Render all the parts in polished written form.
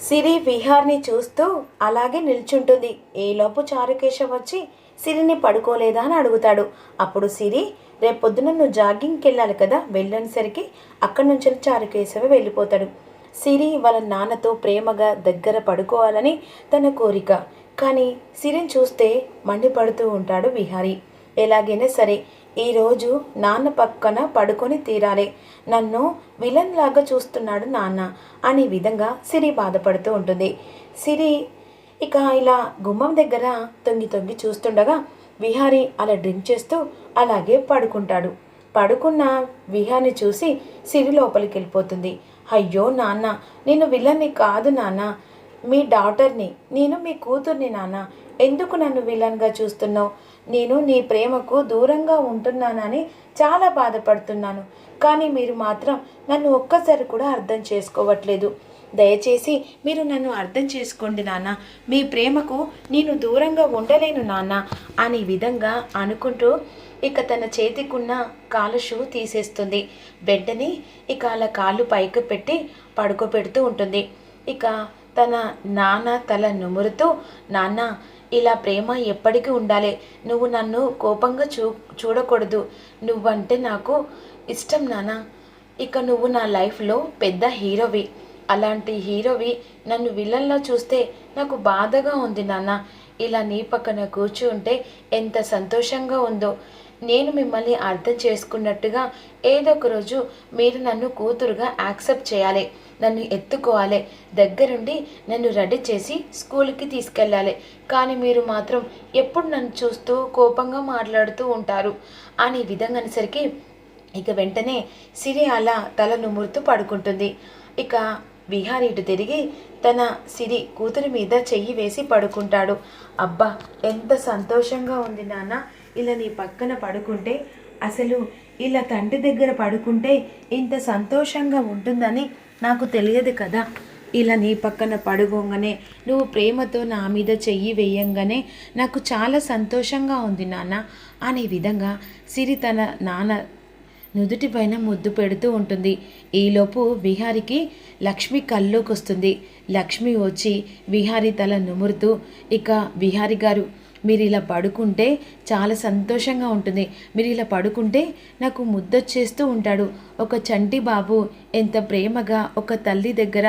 సిరి విహార్ని చూస్తూ అలాగే నిల్చుంటుంది. ఈలోపు చారుకేశవ్ వచ్చి సిరిని పడుకోలేదా అని అడుగుతాడు. అప్పుడు సిరి రేపొద్దున నువ్వు జాగింగ్కి వెళ్ళాలి కదా, వెళ్ళేసరికి అక్కడి నుంచి చారుకేశవ వెళ్ళిపోతాడు. సిరి వాళ్ళ నాన్నతో ప్రేమగా దగ్గర పడుకోవాలని తన కోరిక. కానీ సిరిని చూస్తే మండిపడుతూ ఉంటాడు విహారీ. ఎలాగైనా సరే ఈరోజు నాన్న పక్కన పడుకొని తీరాలి, నన్ను విలన్ లాగా చూస్తున్నాడు నాన్న అనే విధంగా సిరి బాధపడుతూ ఉంటుంది. సిరి ఇక ఇలా గుమ్మం దగ్గర తొంగి తొంగి చూస్తుండగా విహారీ అలా డ్రింక్ చేస్తూ అలాగే పడుకుంటాడు. పడుకున్న విహాన్ని చూసి సిరి లోపలికి వెళ్ళిపోతుంది. అయ్యో నాన్న, నేను విలన్ని కాదు నాన్న, మీ డాటర్ని, నేను మీ కూతుర్ని నాన్న, ఎందుకు నన్ను విలన్గా చూస్తున్నావు? నేను నీ ప్రేమకు దూరంగా ఉంటున్నానని చాలా బాధపడుతున్నాను, కానీ మీరు మాత్రం నన్ను ఒక్కసారి కూడా అర్థం చేసుకోవట్లేదు. దయచేసి మీరు నన్ను అర్థం చేసుకోండి నాన్న, మీ ప్రేమకు నేను దూరంగా ఉండలేను నాన్న అనే విధంగా అనుకుంటూ ఇక తన చేతికున్న కాలు షూ తీసేస్తుంది. వెంటనే ఇక అలా కాళ్ళు పైకి పెట్టి పడుకోబెడుతూ ఉంటుంది. ఇక తన నాన్న తల నుమురుతూ, నాన్న ఇలా ప్రేమ ఎప్పటికీ ఉండాలి, నువ్వు నన్ను కోపంగా చూడకూడదు, నువ్వంటే నాకు ఇష్టం నాన్న, ఇక నువ్వు నా లైఫ్లో పెద్ద హీరోవి, అలాంటి హీరోవి నన్ను విలన్లా చూస్తే నాకు బాధగా ఉంది నాన్న, ఇలా నీ పక్కన కూర్చుంటే ఎంత సంతోషంగా ఉందో, నేను మిమ్మల్ని అర్థం చేసుకున్నట్టుగా ఏదో ఒక రోజు మీరు నన్ను కూతురుగా యాక్సెప్ట్ చేయాలి, నన్ను ఎత్తుకోవాలి, దగ్గరుండి నన్ను రెడీ చేసి స్కూల్కి తీసుకెళ్ళాలి, కానీ మీరు మాత్రం ఎప్పుడు నన్ను చూస్తూ కోపంగా మాట్లాడుతూ ఉంటారు అని విధంగా అనేసరికి ఇక వెంటనే సిరి అలా తల నుమురుతూ పడుకుంటుంది. ఇక విహారీ ఇటు తిరిగి తన సిరి కూతురి మీద చెయ్యి వేసి పడుకుంటాడు. అబ్బా, ఎంత సంతోషంగా ఉంది నాన్న, ఇలా నీ పక్కన పడుకుంటే, అసలు ఇలా తండ్రి దగ్గర పడుకుంటే ఇంత సంతోషంగా ఉంటుందని నాకు తెలియదు కదా, ఇలా నీ పక్కన పడుకోగానే నువ్వు ప్రేమతో నా మీద చెయ్యి వేయంగానే నాకు చాలా సంతోషంగా ఉంది నాన్న అనే విధంగా సిరి తన నాన్న నుదుటి పైన ముద్దు పెడుతూ ఉంటుంది. ఈలోపు విహారికి లక్ష్మి కల్లోకి వస్తుంది. లక్ష్మి వచ్చి విహారీ తల నుమురుతూ, ఇక విహారీ గారు మీరు ఇలా పడుకుంటే చాలా సంతోషంగా ఉంటుంది, మీరు ఇలా పడుకుంటే నాకు ముద్దొచ్చేస్తూ ఉంటాడు, ఒక చంటి బాబు ఎంత ప్రేమగా ఒక తల్లి దగ్గర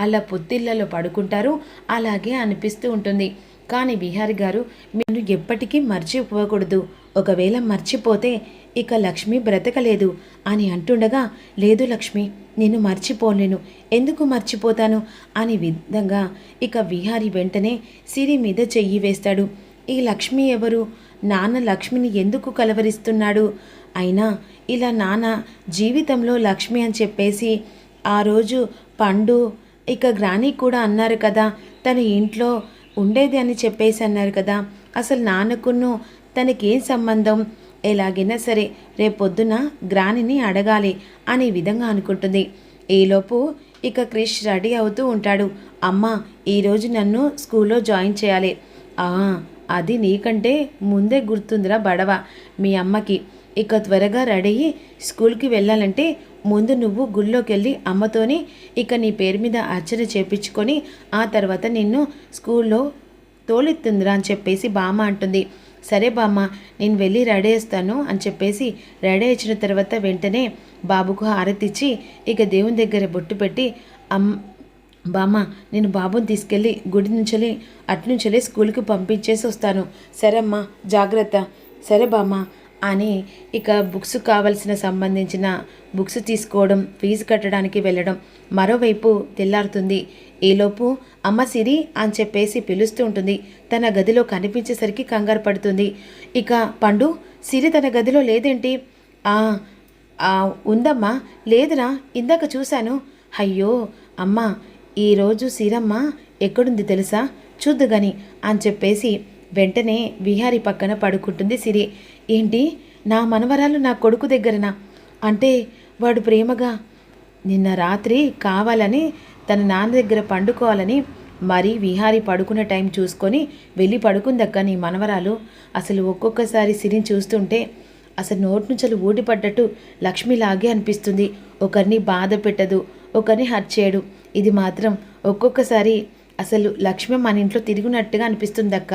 అలా పొత్తిళ్లలో పడుకుంటారు, అలాగే అనిపిస్తూ ఉంటుంది. కానీ విహారీ గారు మీరు ఎప్పటికీ మర్చిపోకూడదు, ఒకవేళ మర్చిపోతే ఇక లక్ష్మి బ్రతకలేదు అని అంటుండగా, లేదు లక్ష్మి, నేను మర్చిపోలేను, ఎందుకు మర్చిపోతాను అనే విధంగా ఇక విహారీ వెంటనే సిరి మీద చెయ్యి వేస్తాడు. ఈ లక్ష్మి ఎవరు? నాన్న లక్ష్మిని ఎందుకు కలవరిస్తున్నాడు? అయినా ఇలా నాన్న జీవితంలో లక్ష్మి అని చెప్పేసి ఆ రోజు పండు ఇక గ్రాని కూడా అన్నారు కదా, తన ఇంట్లో ఉండేది అని చెప్పేసి అన్నారు కదా, అసలు నాన్నకును తనకేం సంబంధం? ఎలాగైనా సరే రేపొద్దున గ్రానిని అడగాలి అనే విధంగా అనుకుంటుంది. ఈలోపు ఇక క్రిష్ రెడీ అవుతూ ఉంటాడు. అమ్మ, ఈరోజు నన్ను స్కూల్లో జాయిన్ చేయాలి. అది నీకంటే ముందే గుర్తుందిరా బడవ మీ అమ్మకి, ఇక త్వరగా రెడీ అయ్యి స్కూల్కి వెళ్ళాలంటే ముందు నువ్వు గుళ్ళోకి వెళ్ళి అమ్మతోని ఇక నీ పేరు మీద అర్చన చేపించుకొని ఆ తర్వాత నిన్ను స్కూల్లో తోలెత్తుందిరా అని చెప్పేసి బామ్మ అంటుంది. సరే బామ్మ, నేను వెళ్ళి రెడీ చేస్తాను అని చెప్పేసి రెడీ వచ్చిన తర్వాత వెంటనే బాబుకు హారతిచ్చి ఇక దేవుని దగ్గర బొట్టు పెట్టి, బామ్మ నేను బాబుని తీసుకెళ్ళి గుడి నుంచి అట్నుంచి స్కూల్కి పంపించేసి వస్తాను, సరే అమ్మా జాగ్రత్త, సరే బామ్మ అని ఇక బుక్స్ కావలసిన సంబంధించిన బుక్స్ తీసుకోవడం, ఫీజు కట్టడానికి వెళ్ళడం. మరోవైపు తెల్లారుతుంది. ఈలోపు అమ్మ సిరి అని చెప్పేసి పిలుస్తూ ఉంటుంది. తన గదిలో కనిపించేసరికి కంగారు పడుతుంది. ఇక పండు, సిరి తన గదిలో లేదేంటి? ఉందమ్మా, లేదురా, ఇందాక చూశాను. అయ్యో అమ్మ, ఈరోజు సిరమ్మ ఎక్కడుంది తెలుసా, చూద్దుగాని అని చెప్పేసి వెంటనే విహారీ పక్కన పడుకుంటుంది సిరి. ఏంటి, నా మనవరాలు నా కొడుకు దగ్గరనా? అంటే వాడు ప్రేమగా నిన్న రాత్రి కావాలని తన నాన్న దగ్గర పండుకోవాలని మరి విహారీ పడుకున్న టైం చూసుకొని వెళ్ళి పడుకుందక్క నీ మనవరాలు. అసలు ఒక్కొక్కసారి సిరిని చూస్తుంటే అసలు నోటి నుంచి ఊడిపడ్డట్టు లక్ష్మిలాగే అనిపిస్తుంది. ఒకరిని బాధ పెట్టదు, ఒకరిని హర్ట్ చేయడు. ఇది మాత్రం ఒక్కొక్కసారి అసలు లక్ష్మి మన ఇంట్లో తిరిగినట్టుగా అనిపిస్తుందక్క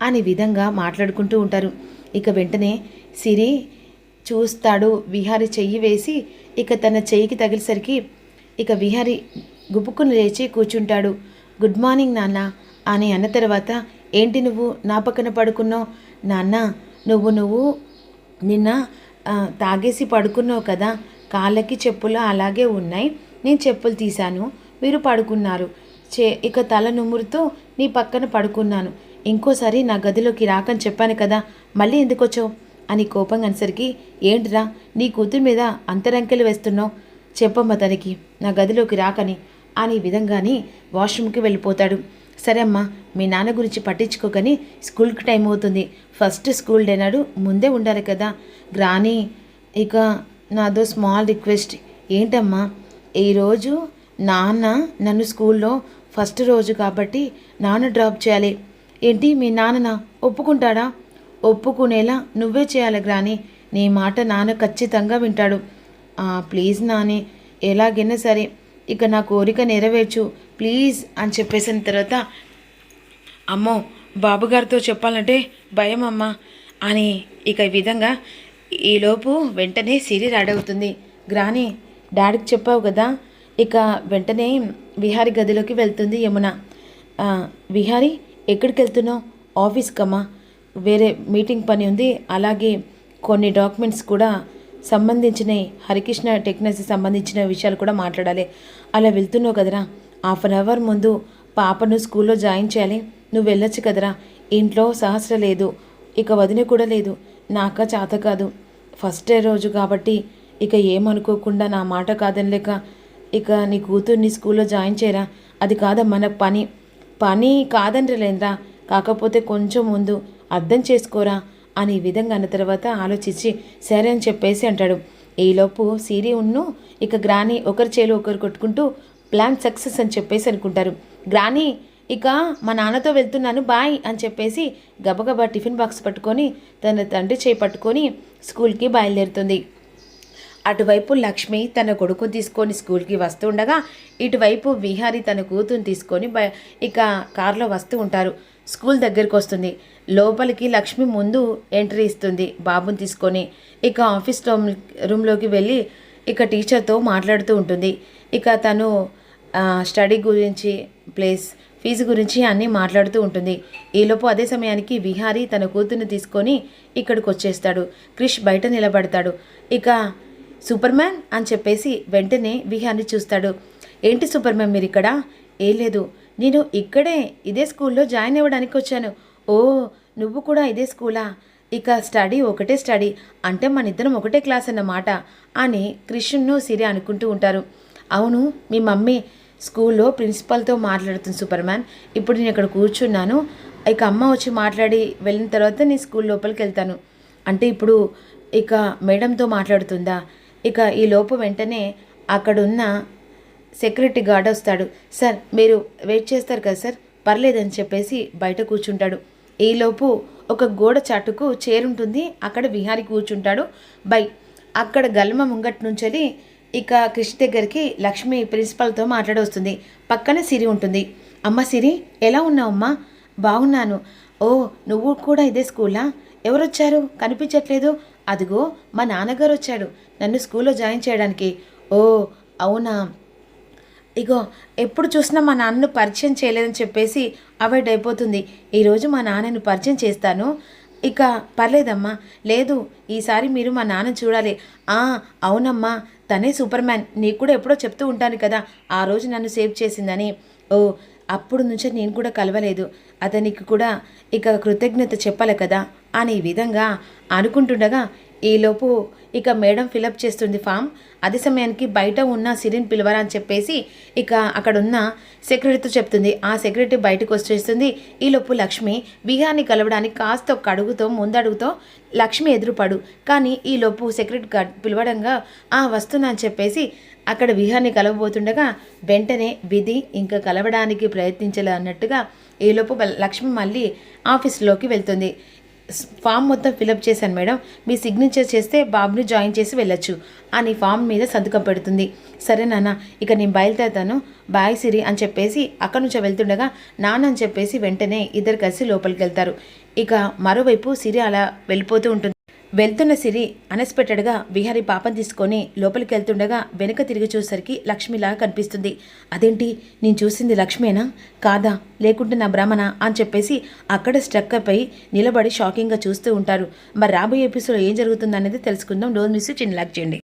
అనే విధంగా మాట్లాడుకుంటూ ఉంటారు. ఇక వెంటనే సిరి చూస్తాడు. విహారి చెయ్యి వేసి ఇక తన చెయ్యికి తగిలేసరికి ఇక విహారి గుబుక్కును లేచి కూర్చుంటాడు. గుడ్ మార్నింగ్ నాన్న అని అన్న తర్వాత, ఏంటి నువ్వు నా పక్కన పడుకున్నావు? నాన్న నువ్వు నిన్న తాగేసి పడుకున్నావు కదా, కాళ్ళకి చెప్పులు అలాగే ఉన్నాయి, నేను చెప్పులు తీశాను, మీరు పడుకున్నారు. ఇక తల నుమురుతూ నీ పక్కన పడుకున్నాను. ఇంకోసారి నా గదిలోకి రాకని చెప్పాను కదా, మళ్ళీ ఎందుకు వచ్చావు అని కోపంగా అనేసరికి, ఏంటిరా నీ కూతురు మీద అంతరంకెలు వేస్తున్నావు, చెప్పమ్మ తనకి నా గదిలోకి రాకని అని విధంగానే వాష్రూమ్కి వెళ్ళిపోతాడు. సరే అమ్మా, మీ నాన్న గురించి పట్టించుకోకని స్కూల్కి టైం అవుతుంది, ఫస్ట్ స్కూల్ డే నాడు ముందే ఉండాలి కదా. గ్రాని ఇక నాదో స్మాల్ రిక్వెస్ట్. ఏంటమ్మా? ఈరోజు నాన్న నన్ను స్కూల్లో ఫస్ట్ రోజు కాబట్టి నాన్న డ్రాప్ చేయాలి. ఏంటి మీ నాన్న ఒప్పుకుంటాడా? ఒప్పుకునేలా నువ్వే చేయాలి గ్రాని, నీ మాట నాన్న ఖచ్చితంగా వింటాడు. ప్లీజ్ నాని, ఎలాగైనా సరే ఇక నా కోరిక నెరవేర్చు ప్లీజ్ అని చెప్పేసిన తర్వాత, అమ్మో బాబుగారితో చెప్పాలంటే భయం అమ్మా అని ఇక ఈ విధంగా ఈలోపు వెంటనే సిరి రెడవుతుంది. గ్రాని డాడీకి చెప్పావు కదా. ఇక వెంటనే విహారి గదిలోకి వెళ్తుంది యమున. విహారి ఎక్కడికి వెళ్తున్నావు? ఆఫీస్కమ్మా, వేరే మీటింగ్ పని ఉంది, అలాగే కొన్ని డాక్యుమెంట్స్ కూడా సంబంధించినవి, హరికృష్ణ టెక్నాలజీ సంబంధించిన విషయాలు కూడా మాట్లాడాలి. అలా వెళ్తున్నావు కదరా, 1/2 అవర్ ముందు పాపను స్కూల్లో జాయిన్ చేయాలి, నువ్వు వెళ్ళొచ్చు కదరా. ఇంట్లో సహస్ర లేదు, ఇక వదిన కూడా లేదు, నాక చేత కాదు, ఫస్ట్ డే రోజు కాబట్టి ఇక ఏమనుకోకుండా నా మాట కాదనిలేక ఇక నీ కూతుర్ని స్కూల్లో జాయిన్ చేయరా. అది కాదమ్మా నాకు పని కాదనలేదురా, కాకపోతే కొంచెం ముందు అర్థం చేసుకోరా అని ఈ విధంగా అన్న తర్వాత ఆలోచించి సరే అని చెప్పేసి అంటాడు. ఈలోపు సిరి ఇక గ్రాని ఒకరి చేలు ఒకరు కొట్టుకుంటూ ప్లాన్ సక్సెస్ అని చెప్పేసి అనుకుంటారు. గ్రాని ఇక మా నాన్నతో వెళ్తున్నాను బాయ్ అని చెప్పేసి గబగబా టిఫిన్ బాక్స్ పట్టుకొని తన తండ్రి చేయి పట్టుకొని స్కూల్కి బయలుదేరుతుంది. అటువైపు లక్ష్మి తన కొడుకు తీసుకొని స్కూల్కి వస్తూ ఉండగా, ఇటువైపు విహారి తన కూతురుని తీసుకొని ఇక కారులో వస్తూ ఉంటారు. స్కూల్ దగ్గరికి వస్తుంది. లోపలికి లక్ష్మి ముందు ఎంట్రీ ఇస్తుంది బాబుని తీసుకొని. ఇక ఆఫీస్ రూమ్లోకి వెళ్ళి ఇక టీచర్తో మాట్లాడుతూ ఉంటుంది. ఇక తను స్టడీ గురించి ఫీజు గురించి అన్నీ మాట్లాడుతూ ఉంటుంది. ఈలోపు అదే సమయానికి విహారీ తన కూతుర్ని తీసుకొని ఇక్కడికి వచ్చేస్తాడు. క్రిష్ బయట నిలబడతాడు. ఇక సూపర్ మ్యాన్ అని చెప్పేసి వెంటనే విహాన్ని చూస్తాడు. ఏంటి సూపర్ మ్యాన్ మీరు ఇక్కడ? ఏం లేదు, నేను ఇదే స్కూల్లో జాయిన్ అవ్వడానికి వచ్చాను. ఓ నువ్వు కూడా ఇదే స్కూలా? ఇక ఒకటే స్టడీ అంటే మన ఇద్దరం ఒకటే క్లాస్ అన్నమాట అని క్రిష్ను సిరి అనుకుంటూ ఉంటారు. అవును, మీ మమ్మీ స్కూల్లో ప్రిన్సిపాల్తో మాట్లాడుతుంది సూపర్ మ్యాన్. ఇప్పుడు నేను ఇక్కడ కూర్చున్నాను, ఇక అమ్మ వచ్చి మాట్లాడి వెళ్ళిన తర్వాత నేను స్కూల్ లోపలికి వెళ్తాను అంటే ఇప్పుడు ఇక మేడంతో మాట్లాడుతుందా? ఇక ఈ లోపు వెంటనే అక్కడున్న సెక్యూరిటీ గార్డ్ వస్తాడు. సార్ మీరు వెయిట్ చేస్తారు కదా సార్, పర్లేదని చెప్పేసి బయట కూర్చుంటాడు. ఈలోపు ఒక గోడ చాటుకు చేరుంటుంది, అక్కడ విహారి కూర్చుంటాడు. అక్కడ గల్మ ముంగట్ నుంచి ఇక కృషి దగ్గరికి లక్ష్మి ప్రిన్సిపల్తో మాట్లాడొస్తుంది. పక్కనే సిరి ఉంటుంది. అమ్మ సిరి, ఎలా ఉన్నావమ్మా? బాగున్నాను. ఓ నువ్వు కూడా ఇదే స్కూలా? ఎవరొచ్చారు కనిపించట్లేదు? అదిగో మా నాన్నగారు వచ్చాడు నన్ను స్కూల్లో జాయిన్ చేయడానికి. ఓ అవునా, ఇగో ఎప్పుడు చూసినా మా నాన్నను పరిచయం చేయలేదని చెప్పేసి అవాయిడ్ అయిపోతుంది. ఈరోజు మా నాన్నను పరిచయం చేస్తాను. ఇక పర్లేదమ్మా. లేదు, ఈసారి మీరు మా నాన్న చూడాలి. అవునమ్మా, తనే సూపర్ మ్యాన్, నీకు కూడా ఎప్పుడో చెప్తూ ఉంటాను కదా ఆ రోజు నన్ను సేవ్ చేసిందని. ఓ అప్పుడు నుంచే నేను కూడా కలవలేదు, అతనికి కూడా ఇక కృతజ్ఞత చెప్పాలి కదా అని ఈ విధంగా అనుకుంటుండగా ఈలోపు ఇక మేడం ఫిలప్ చేస్తుంది ఫామ్. అదే సమయానికి బయట ఉన్న సిరిని పిలవరా అని చెప్పేసి ఇక అక్కడున్న సెక్రటరీతో చెప్తుంది. ఆ సెక్రటరీ బయటకు వచ్చేస్తుంది. ఈలోపు లక్ష్మి విహాన్ని కలవడానికి కాస్త ఒక అడుగుతో ముందడుగుతో లక్ష్మి ఎదురుపడు. కానీ ఈలోపు సెక్రటరీ పిలవడంగా వస్తున్నా అని చెప్పేసి అక్కడ విహాన్ని కలవబోతుండగా వెంటనే విధి ఇంకా కలవడానికి ప్రయత్నించాలి అన్నట్టుగా ఈలోపు లక్ష్మి మళ్ళీ ఆఫీస్లోకి వెళ్తుంది. ఫామ్ మొత్తం ఫిలప్ చేశాను మేడం, మీ సిగ్నేచర్ చేస్తే బాబుని జాయిన్ చేసి వెళ్ళొచ్చు అని ఫామ్ మీద సంతకం పెడుతుంది. సరే నాన్న, ఇక నేను బయలుదేరుతాను, బాయ్ సిరి అని చెప్పేసి అక్కడి నుంచి వెళ్తుండగా నాన్న అని చెప్పేసి వెంటనే ఇద్దరు కలిసి లోపలికి వెళ్తారు. ఇక మరోవైపు సిరి అలా వెళ్ళిపోతూ ఉంటుంది. వెళ్తున్న సిరి అన్ఎక్స్పెక్టెడ్గా విహారీ పాపం తీసుకొని లోపలికి వెళ్తుండగా వెనక తిరిగి చూసరికి లక్ష్మిలాగా కనిపిస్తుంది. అదేంటి, నేను చూసింది లక్ష్మేనా కాదా లేకుంటే నా భ్రమణ అని చెప్పేసి అక్కడ స్ట్రక్ అయిపోయి నిలబడి షాకింగ్గా చూస్తూ ఉంటారు. మరి రాబోయే ఎపిసోడ్లో ఏం జరుగుతుంది అనేది తెలుసుకుందాం. డోంట్ మిస్ ఇట్, చిన్న లైక్ చేయండి.